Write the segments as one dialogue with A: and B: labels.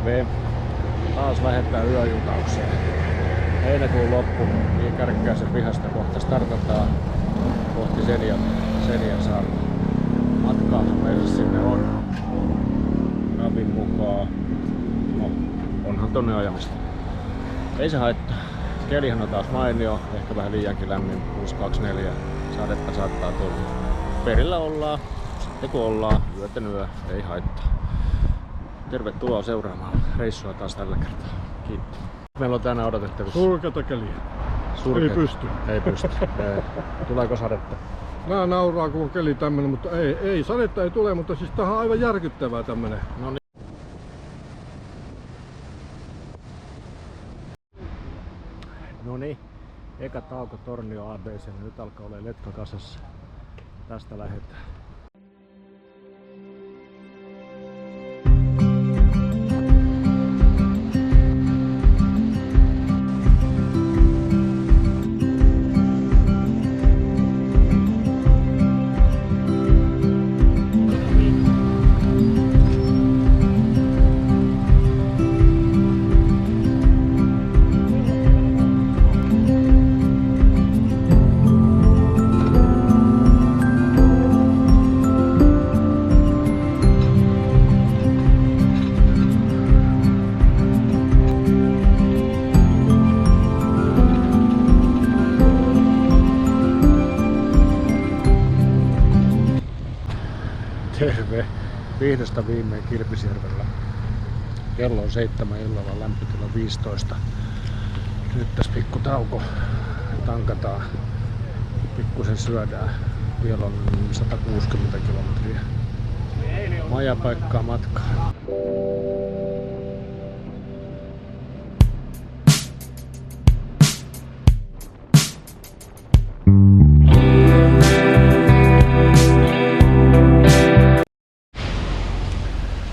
A: Terve! Taas lähdetään yöjutaukseen. Heinäkuun loppu, niin Kärkkäisen pihasta kohta startataan kohti Senjan saarta. Matkaahan meille sinne on napin mukaan. No, onhan tonne ajamista. Ei se haittaa. Kelihän on taas mainio, ehkä vähän liiankin lämmin, plus 24. Sadetta saattaa tulla. Perillä ollaan, sitten kun ollaan, yöten yö, ei haittaa. Tervetuloa seuraamaan reissua taas tällä kertaa. Kiitos. Meillä on tänään odotettavissa.
B: Surkeata keliä.
A: Surkeata.
B: Ei pysty.
A: Ei pysty. Tuleeko sadetta?
B: Nää nauraa kun on keli tämmönen, mutta ei sadetta ei tule, mutta siis tää on aivan järkyttävää tämmönen.
A: No niin. Noniin, eka tauko Tornio ABC, nyt alkaa olla letka kasassa. Tästä lähdetään. Terve! Vihdosta viimein Kilpisjärvellä. Kello on 7 illalla, lämpötila 15. Nyt tässä pikku tauko. Tankataan. Pikkusen syödään. Vielä on 160 kilometriä. Majapaikkaa matkaa.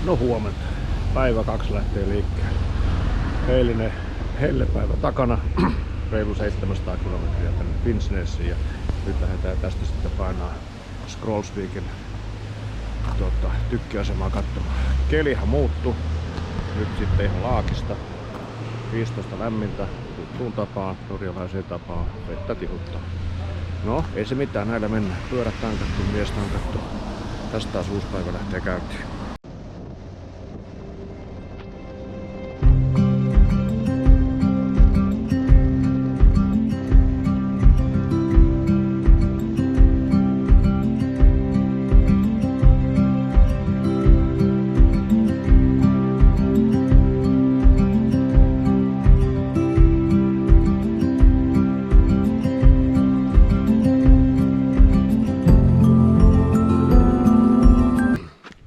A: No huomenta. Päivä 2 lähtee liikkeelle. Eilinen hellepäivä takana. Reilu 700 kilometriä tänne Finnsnäsiin ja nyt lähdetään tästä sitten painaa Skrolsviken tykkiasemaa katsomaan. Kelihän muuttui. Nyt sitten ihan laakista. 15 lämmintä. Tuttuun tapaan, norjalaiseen tapaan. Vettä tihuttaa. No, ei se mitään, näillä mennään. Pyörät tankattu, mies tankattu. Tästä taas uusi päivä lähtee käyntiin.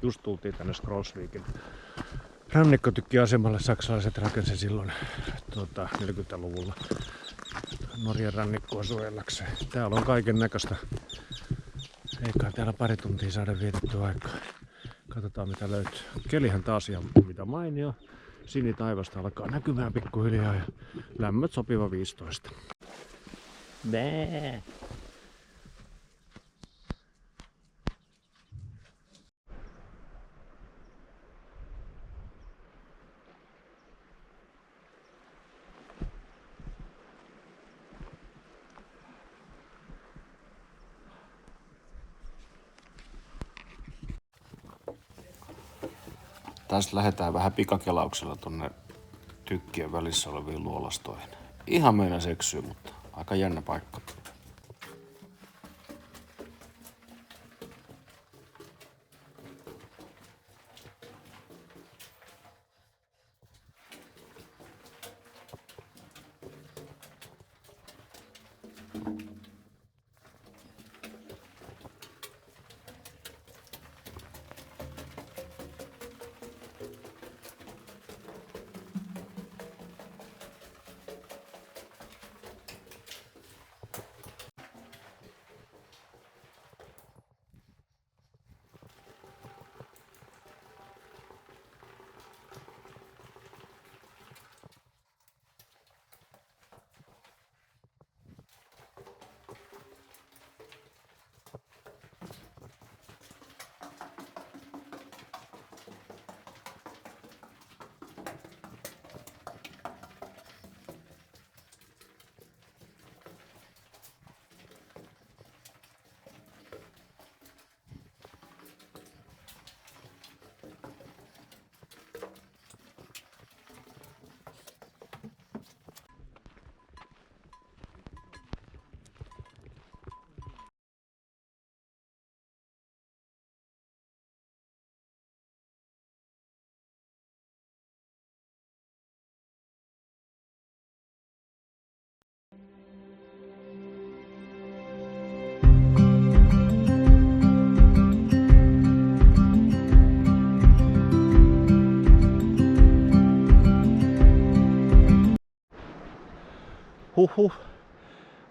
A: Just tultiin tänne Skrolsviken rannikkotykkiasemalle. Saksalaiset rakensi silloin 40-luvulla Norjan rannikkoa suojellakseen. Täällä on kaiken näköistä. Eikä täällä pari tuntia saada vietettyä aikaa. Katsotaan mitä löytyy. Kelihän taas ihan mitä mainio. Sinitaivasta alkaa näkymään pikkuhiljaa ja lämmöt sopiva 15. Bää. Tästä lähdetään vähän pikakelauksella tonne tykkien välissä oleviin luolastoihin. Ihan meinas eksyy, mutta aika jännä paikka.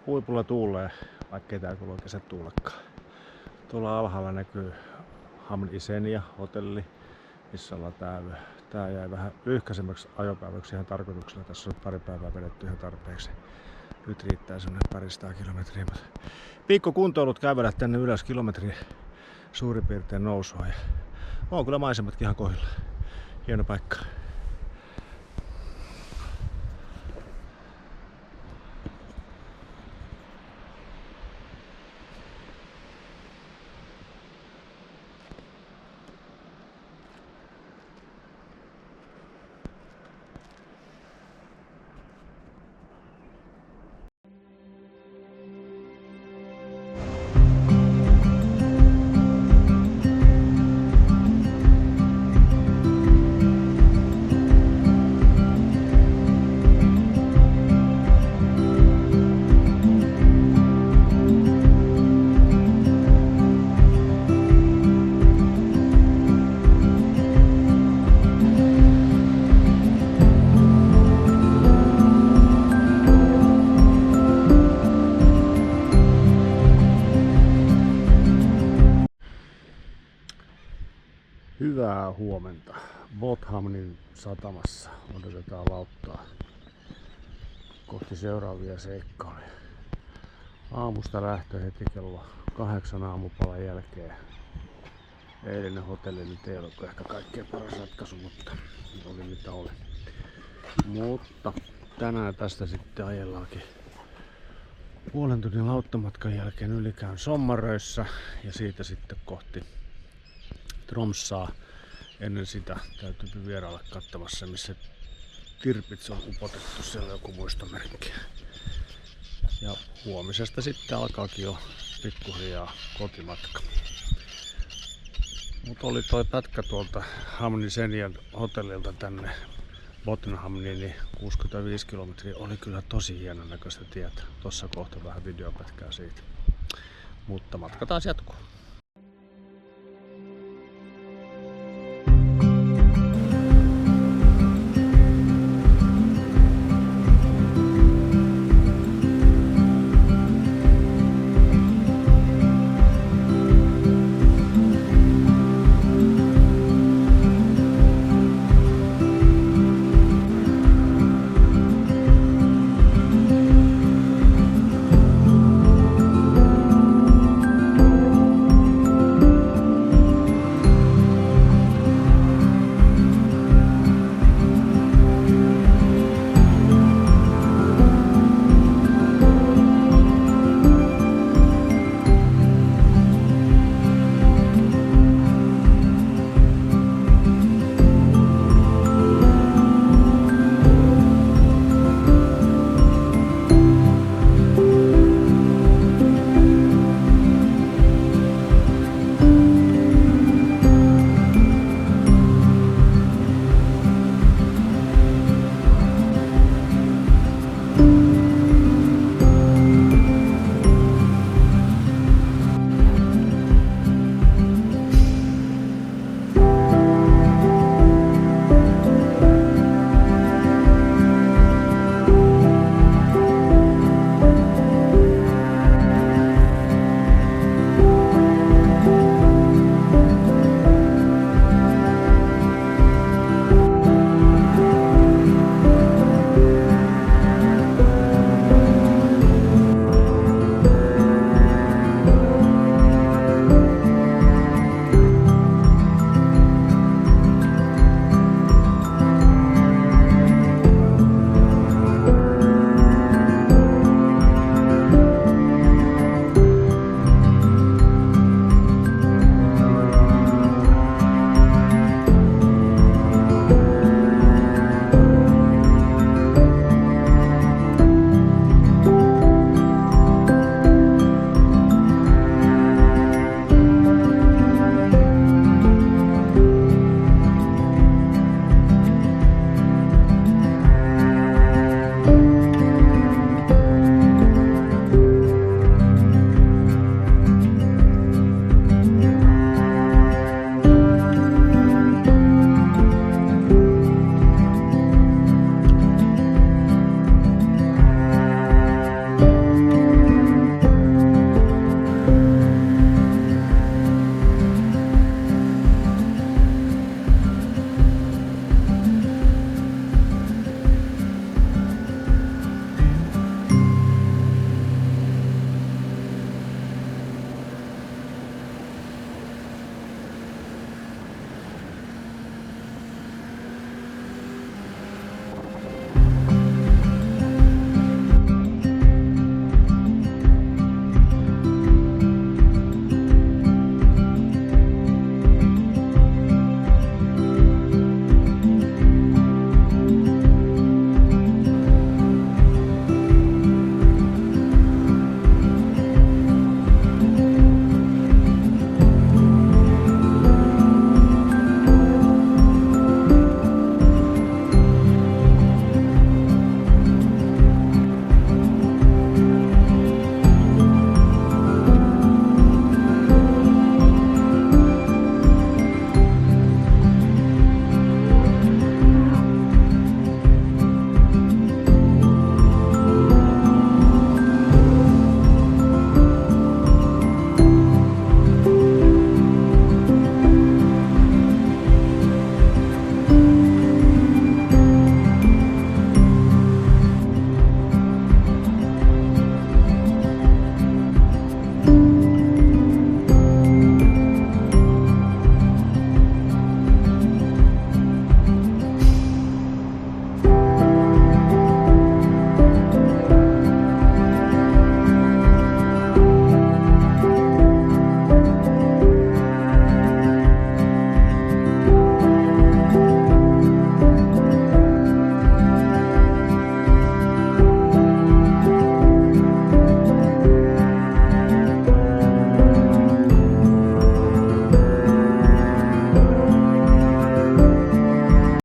A: Huipulla tuulee, vaikka ei tää kyllä oikein se tuulekaan. Tuolla alhaalla näkyy Hamn Isenia hotelli, missä ollaan tää yö. Tää jäi vähän lyhkäisemmäksi ajopäiväksi ihan tarkoituksella. Tässä on pari päivää vedetty ihan tarpeeksi. Nyt riittää semmonen 200 kilometriä. Viikko kuntoilut kävellä tänne ylös kilometri suurin piirtein nousua. Ja on kyllä maisematkin ihan kohdilla. Hieno paikka. Hyvää huomenta. Bothamnin satamassa odotetaan lauttaa kohti seuraavia seikkailuja. Aamusta lähtö heti kello 8 aamupalan jälkeen. Eilinen hotelli nyt ei ollut ehkä kaikkein paras ratkaisu, mutta oli mitä oli. Mutta tänään tästä sitten ajellaankin puolen tunnin lauttamatkan jälkeen Ylikään Sommaröissä ja siitä sitten kohti Tromsaa. Ennen sitä täytyy vierailla katsomassa, missä Tirpitz on upotettu, siellä joku muistomerkki. Ja huomisesta sitten alkaakin jo pikkuhiljaa kotimatka. Mutta oli toi pätkä tuolta Hamn Isenian hotellilta tänne Bothamniin, niin 65 kilometriä oli kyllä tosi hienon näköistä tietä. Tossa kohta vähän videopätkää siitä. Mutta matka taas jatkuu.